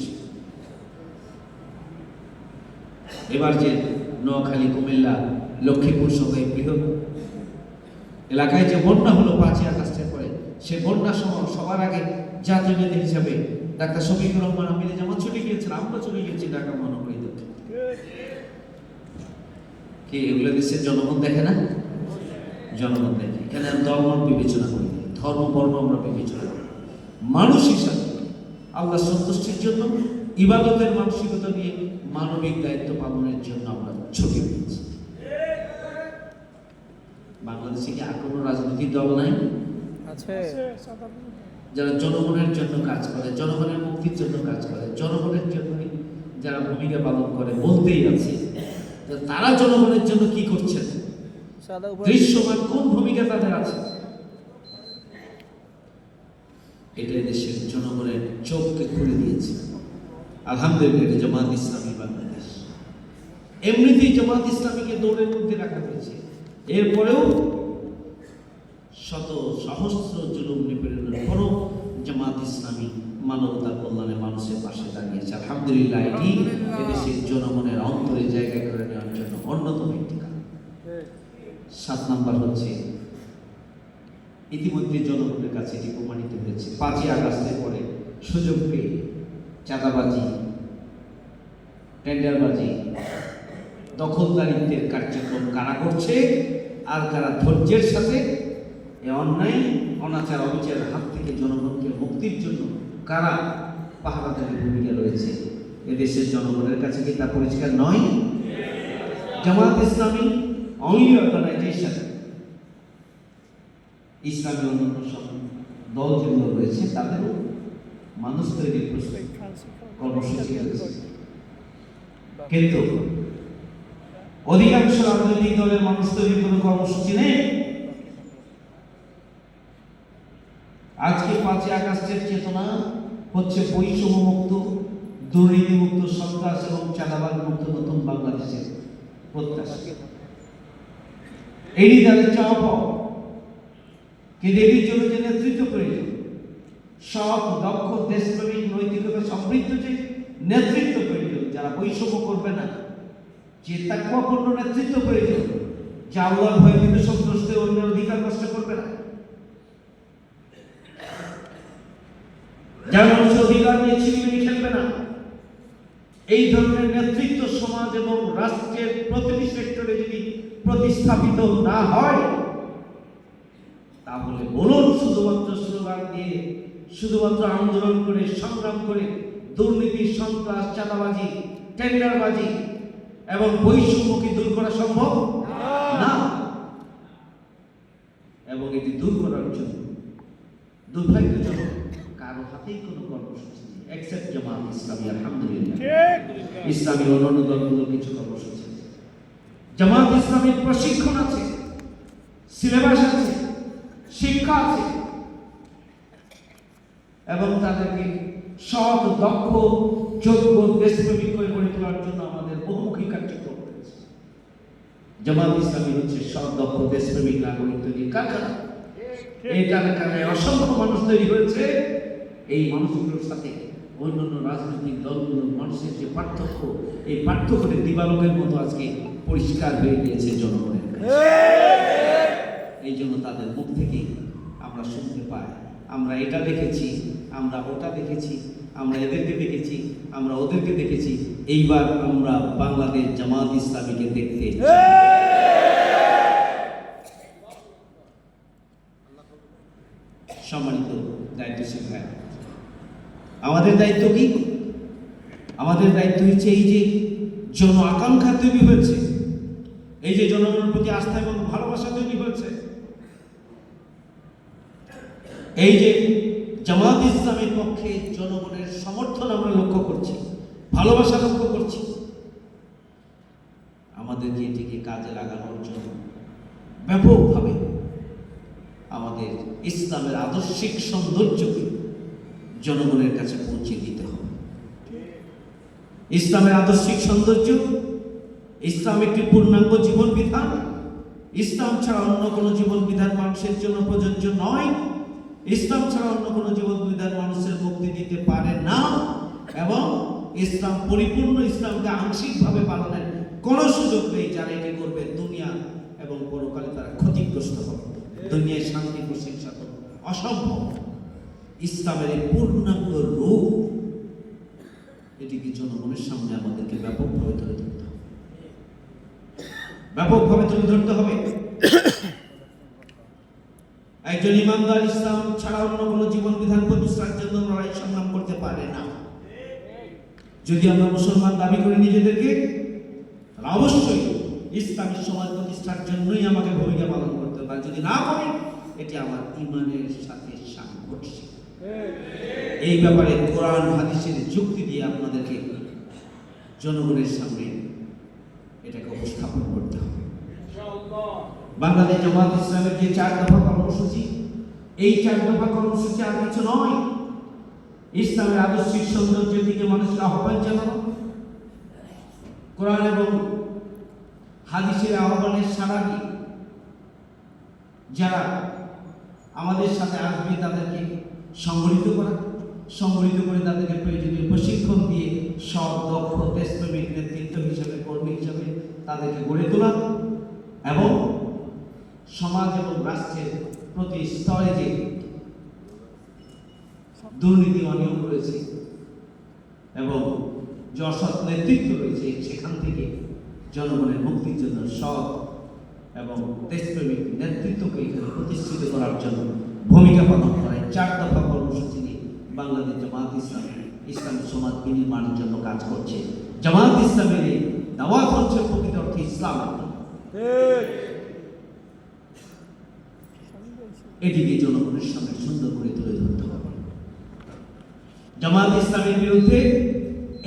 এবার যে নোয়াখালী, কুমিল্লা, লক্ষ্মীপুর সহ এই বৃহৎ এলাকায় যে বন্যা হলো 5ই আগস্টের পরে, সে বন্যা সবার আগে জাতীয় নেতা হিসাবে ডাক্তার শফিকুর রহমান আমিরি জামাত চলে গিয়েছেন। আমরা চলে গিয়েছি ঢাকা মহানগরী দক্ষিণ। কি এগুলো দেশের জনগণ দেখে না? জনগণ দেখে। এখানে দলমত বিবেচনা করি, ধর্ম বর্ণ আমরা বিবেচনা করি। মানুষ হিসাবে আল্লাহ সন্তুষ্টির জন্য, ইবাদতের মানসিকতা নিয়ে মানবিক দায়িত্ব পালনের জন্য আমরা ছুটে পেয়েছি। বাংলাদেশে কি আর কোনো রাজনৈতিক দল নাই? আছে, যারা জনগণের জন্য কাজ করে, জনগণের মুক্তির জন্য কাজ করে, জনগণের জন্য যারা ভূমিকা পালন করে, বলতেই আছে তারা জনগণের জন্য কি করছেন, দৃশ্যমান কোন ভূমিকা তাদের আছে। এটা দেশের জনগণের চোখকে খুলে দিয়েছে। আলহামদুলিল্লাহ, এটা জামাত ইসলামী বাংলাদেশ। এমনিতেই জামাত ইসলামীকে দৌড়ের মধ্যে রাখা হয়েছে। এরপরেও শত সহস্র জুলুম নিপীড়নের পরও জামাত ইসলামী মানবতা কল্যাণে মানুষের পাশে দাঁড়িয়েছে। আলহামদুলিল্লাহ, এটি এদেশের জনগণের অন্তরে জায়গা করে নেওয়ার জন্য অন্যতম একটি কারণ। 7 নম্বর হচ্ছে ইতিমধ্যে জনগণের কাছে এটি প্রমাণিত হয়েছে। 5ই আগস্টের পরে সুযোগ পেয়ে চাঁদাবাজি, টেন্ডারবাজি, দখলদারিত্বের কার্যক্রম কারা করছে আর কারা ধৈর্যের সাথে এই অন্যায় অনাচার অবিচারের হাত থেকে জনগণকে মুক্তির জন্য কারা পাহারাদারি ভূমিকা রয়েছে, এদেশের জনগণের কাছে কি তা পরিষ্কার নয়? জামাত ইসলামী অনলি অর্গানাইজেশন, ইসলামী অন্যান্য সব দল যেগুলো রয়েছে তাদেরও মানুষ তৈরির কর্মসূচি রয়েছে, কিন্তু অধিকাংশ রাজনৈতিক দলের মানুষ তৈরির কোনো কর্মসূচি নেই। আজকে 5ই আগস্টের চেতনা হচ্ছে বৈষম্য মুক্ত, দুর্নীতি মুক্ত, সন্ত্রাস এবং চাঁদাবাজ মুক্ত নতুন বাংলাদেশের প্রত্যাশা। এরই তাদের চাওয়া পাওয়া। কিন্তু এটির জন্য যে নেতৃত্ব প্রয়োজন, সৎ, দক্ষ, দেশপ্রেমিক, নৈতিকতা সমৃদ্ধ যে নেতৃত্ব প্রয়োজন, যারা বৈষম্য করবে না, যে তাকওয়াপূর্ণ নেতৃত্ব প্রয়োজন, যে আল্লাহর ভয়ে ভীত সন্ত্রস্ত অন্যের অধিকার নষ্ট করবে না, যারা মানুষের অধিকার নিয়ে ছিনিমিনি খেলবে না। এই ধরনের নেতৃত্ব সমাজ এবং রাষ্ট্রের প্রতিটি সেক্টরে যদি প্রতিস্থাপিত না হয়, তাহলে বলুন শুধুমাত্র স্লোগান দিয়ে, শুধুমাত্র আন্দোলন করে, সংগ্রাম করে দুর্নীতি, সন্ত্রাস, চাঁদাবাজি, টেন্ডারবাজি এবং বৈষম্যকে দূর করা সম্ভব না। এবং এটি দূর করার জন্য দুর্ভাগ্যজনক কারো হাতেই কোনো কর্মসূচি নেই, এক্সেপ্ট জামাত ইসলামী। আলহামদুলিল্লাহ, ইসলামী অন্যান্য দলগুলোর কিছু কর্মসূচি। জামাত ইসলামীর প্রশিক্ষণ আছে, সিলেবাস আছে, শিক্ষা আছে, এবং তাদেরকে সৎ, দক্ষ, যোগ্য, দেশপ্রেমিক করে গড়ে তোলার জন্য আমাদের বহুমুখী কার্যক্রম রয়েছে। জামাত ইসলামী হচ্ছে সৎ, দক্ষ, দেশপ্রেমিক নাগরিক তৈরির কারখানা। এই কারখানায় অসংখ্য মানুষ তৈরি হয়েছে। এই মানুষগুলোর সাথে অন্যান্য রাজনৈতিক দলগুলোর মানুষের যে পার্থক্য, এই পার্থক্যটা দিবালোকের মতো আজকে পরিষ্কার হয়ে গিয়েছে জনগণের কাছে। এই জন্য তাদের মুখ থেকে আমরা শুনতে পাই, আমরা এটা দেখেছি, আমরা ওটা দেখেছি, আমরা এদেরকে দেখেছি, আমরা ওদেরকে দেখেছি। এইবার আমরা বাংলাদেশ জামাত ইসলামীকে দেখতে সম্মানিত দায়িত্বশীল ভাই, আমাদের দায়িত্ব কি? আমাদের দায়িত্ব হচ্ছে এই যে জন আকাঙ্ক্ষা তৈরি হয়েছে, এই যে জনগণের প্রতি আস্থা এবং ভালোবাসা তৈরি হয়েছে, এই যে জামাত ইসলামের পক্ষে জনগণের সমর্থন আমরা লক্ষ্য করছি, ভালোবাসা লক্ষ্য করছি, আমাদেরকে এটিকে কাজে লাগানোর জন্য ব্যাপকভাবে আমাদের ইসলামের আদর্শিক সৌন্দর্যকে জনগণের কাছে পৌঁছে দিতে হবে। ইসলামের আদর্শিক সৌন্দর্য, ইসলাম একটি পূর্ণাঙ্গ জীবন বিধান। ইসলাম ছাড়া অন্য কোনো জীবন বিধান মানুষের জন্য প্রযোজ্য নয়। ইসলাম ছাড়া অন্য কোনো জীবন বিধান মানুষের মুক্তি দিতে পারে না, এবং ইসলাম পরিপূর্ণ, ইসলামকে আংশিকভাবে পালনের কোনো সুযোগ নেই। যারা এটি করবে দুনিয়া এবং পরকালে তারা ক্ষতিগ্রস্ত হবে, দুনিয়ায় শান্তি প্রশংসা করবে অসম্ভব। ইসলামের এই পূর্ণাঙ্গ রূপ, এটিকে জনগণের সামনে আমাদেরকে ব্যাপকভাবে তুলে ধরতে হবে, ব্যাপকভাবে তুলে ধরতে হবে। একজন ইমানদার ইসলাম ছাড়া অন্য কোনো জীবন বিধান প্রতিষ্ঠার জন্য লড়াই সংগ্রাম করতে পারে না। যদি আমরা মুসলমান দাবি করি নিজেদেরকে, তাহলে অবশ্যই ইসলামী সমাজ প্রতিষ্ঠার জন্যই আমাকে ভূমিকা পালন করতে হবে। যদি না করি, এটি আমার ঈমানের সাথে সাংঘর্ষিক। এই ব্যাপারে কোরআন হাদিসের যুক্তি দিয়ে আপনাদেরকে জনগণের সামনে এটাকে উপস্থাপন করতে হবে। বাংলাদেশ জামাত ইসলামের যে 4 দফা কর্মসূচি, এই 4 দফা কর্মসূচি আর কিছু নয়। ইসলামের আদর্শিক সৌন্দর্যের দিকে মানুষকে আহ্বান জানানো, কোরআন এবং হাদিসের আহ্বানের সাড়া দিয়ে যারা আমাদের সাথে আসবে তাদেরকে সংগঠিত করা, সংগঠিত করে তাদেরকে প্রয়োজনীয় প্রশিক্ষণ দিয়ে সৎ, দক্ষ, দেশপ্রেমিক নেতৃত্ব হিসেবে, কর্মী হিসেবে তাদেরকে গড়ে তোলা, এবং সমাজ এবং রাষ্ট্রের প্রতি স্তরে যে দুর্নীতি, অনিয়ম রয়েছে এবং যে অসৎ নেতৃত্ব রয়েছে, সেখান থেকে জনগণের মুক্তির জন্য সৎ এবং দেশপ্রেমিক নেতৃত্বকে এখানে প্রতিষ্ঠিত করার জন্য ভূমিকা পালন করে 4 দফা কর্মসূচি নিয়ে বাংলাদেশ জামাত ইসলামী ইসলামী সমাজ বিনির্মাণের জন্য কাজ করছে। জামাত ইসলামের এই দাওয়াত হচ্ছে প্রকৃত অর্থে ইসলাম। এটিকে জনগণের সামনে সুন্দর করে তুলে ধরতে হবে। জামাত ইসলামের বিরুদ্ধে,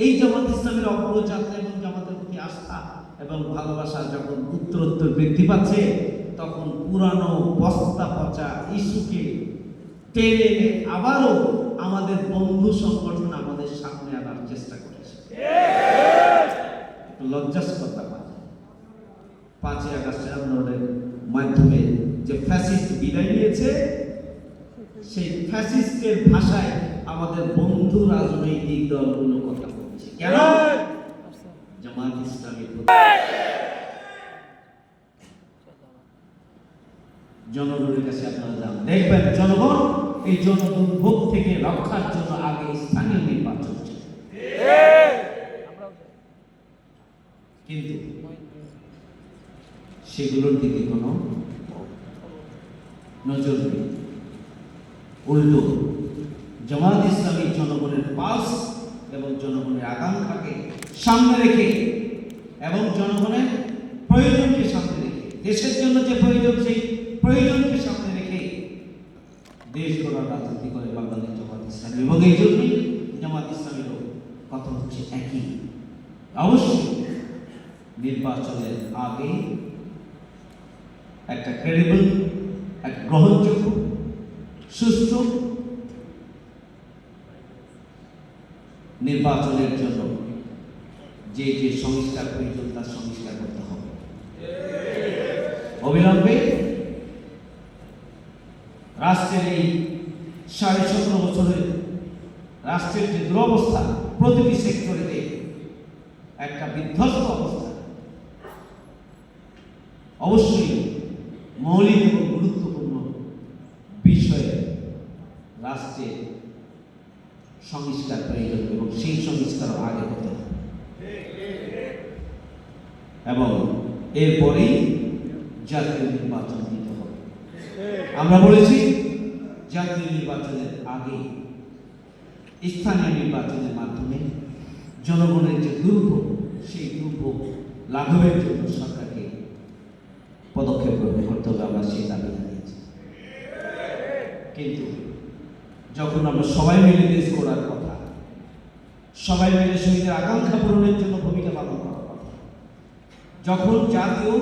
এই জামাত ইসলামের অগ্রযাত্রা এবং জামাতের প্রতি আস্থা এবং ভালোবাসা যখন উত্তরোত্তর বৃদ্ধি পাচ্ছে, তখন পুরানো বস্তা পচা ইস্যুকে টেনে এনে আবারও আমাদের বন্ধু সংগঠন আমাদের সামনে আনার চেষ্টা করেছে। লজ্জাস্কর ব্যাপার, 5ই আগস্টের আন্দোলনের মাধ্যমে যে ফ্যাসিস্ট বিদায় নিয়েছে, সেই ফ্যাসিস্টের ভাষায় আমাদের বন্ধু রাজনৈতিক দলগুলো কথা বলছে। কেন? জামাত ইসলামী জনগণের কাছে আপনারা যান, দেখবেন জনগণ এই জনদুর্ভোগ থেকে রক্ষার জন্য আগে স্থানীয় নির্বাচন চায়। কিন্তু সেগুলোর দিকে কোনো নজর নেই। উল্টো জামাত ইসলামী জনগণের পালস এবং জনগণের আকাঙ্ক্ষাকে সামনে রেখে এবং জনগণের প্রয়োজনকে সামনে রেখে, দেশের জন্য যে প্রয়োজন সেই প্রয়োজনকে সামনে রেখে দেশ গড়ার রাজনীতি করে বাংলাদেশ জামাত ইসলামী। এবং এই জন্যই জামাত ইসলামীরও কথা হচ্ছে একই, অবশ্যই নির্বাচনের আগে একটা ক্রেডিবল, এক গ্রহণযোগ্য, সুষ্ঠু নির্বাচনের জন্য যে যে সংস্কার প্রয়োজন তার সংস্কার করতে হবে। অবিলম্বে রাষ্ট্রের এই 17.5 বছরের রাষ্ট্রের যে দুরবস্থা, প্রতিটি সেক্টরে একটা বিধ্বস্ত অবস্থা, অবশ্যই মৌলিক এবং গুরুত্বপূর্ণ বিষয়ে রাষ্ট্রের সংস্কার প্রয়োজন এবং সেই সংস্কার আগে হতে হবে এবং এরপরেই জাতীয় নির্বাচন দিতে হবে। আমরা বলেছি জাতীয় নির্বাচনের আগে স্থানীয় নির্বাচনের মাধ্যমে জনগণের যে দুর্ভোগ, সেই দুর্ভোগ লাঘবের জন্য সরকারকে পদক্ষেপ গ্রহণ করতে হবে। আমরা সেই দাবি জানিয়েছি। কিন্তু যখন আমরা সবাই মিলে দেশ গড়ার কথা, সবাই মিলে শহীদের আকাঙ্ক্ষা পূরণের জন্য ভূমিকা পালন করার কথা, যখন জাতীয়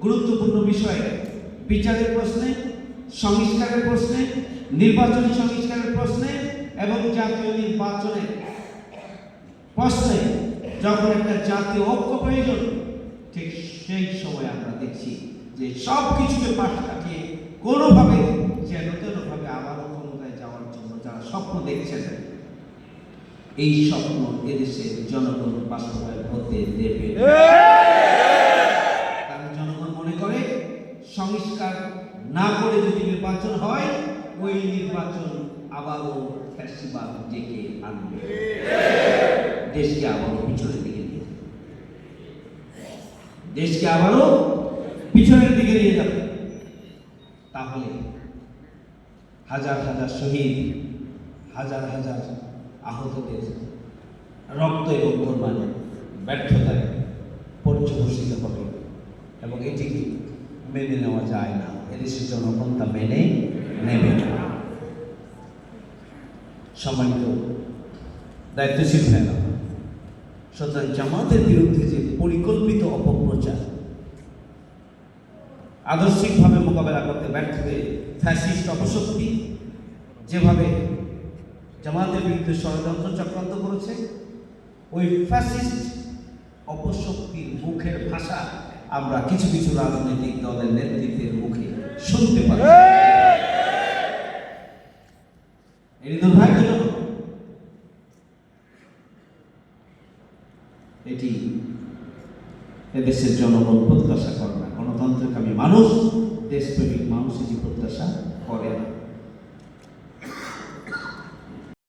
গুরুত্বপূর্ণ বিষয়ে বিচারের প্রশ্নে, সংস্কারের প্রশ্নে, নির্বাচনী সংস্কারের প্রশ্নে এবং জাতীয় নির্বাচনের প্রশ্নে যখন একটা জাতীয় ঐক্য প্রয়োজন, ঠিক সেই সময় আমরা দেখছি যে সব কিছুকে পাশ কাটিয়ে কোনোভাবে যেন তেনভাবে আবারও ক্ষমতায় যাওয়ার জন্য যারা স্বপ্ন দেখছেন, এই স্বপ্ন এদেশের জনগণ বাস্তবায়ন হতে দেবে। কারণ জনগণ মনে করে সংস্কার না করে যদি নির্বাচন হয়, ওই নির্বাচন আবারও ফ্যাসিবাদ ডেকে আনবে, দেশকে আবারও পিছনের দিকে নিয়ে যাবে, দেশকে আবারও পিছনের দিকে নিয়ে যাবে। তাহলে হাজার হাজার শহীদ, হাজার হাজার আহতদের রক্ত এবং কোরবানির ব্যর্থতায় পর্যবসিত হবে এবং এটিকে মেনে নেওয়া যায় না। এদেশের জনগণ তা মেনে নেবে না। সম্মানিত দায়িত্বশীল ভাইরা, সুতরাং জামাতের বিরুদ্ধে যে পরিকল্পিত অপপ্রচার, আদর্শিকভাবে মোকাবেলা করতে ব্যর্থ হয়ে ফ্যাসিস্ট অপশক্তি যেভাবে জামাতের বিরুদ্ধে ষড়যন্ত্র চক্রান্ত করেছে, ওই ফ্যাসিস্ট অপশক্তির মুখের ভাষা আমরা কিছু কিছু রাজনৈতিক দলের নেতৃত্বের মুখে শুনতে পাই। এটি দুর্ভাগ্যজনক। এটি এদেশের জনগণ প্রত্যাশা করে না। গণতন্ত্রকামী মানুষ, দেশপ্রেমিক মানুষ এটি প্রত্যাশা করে না।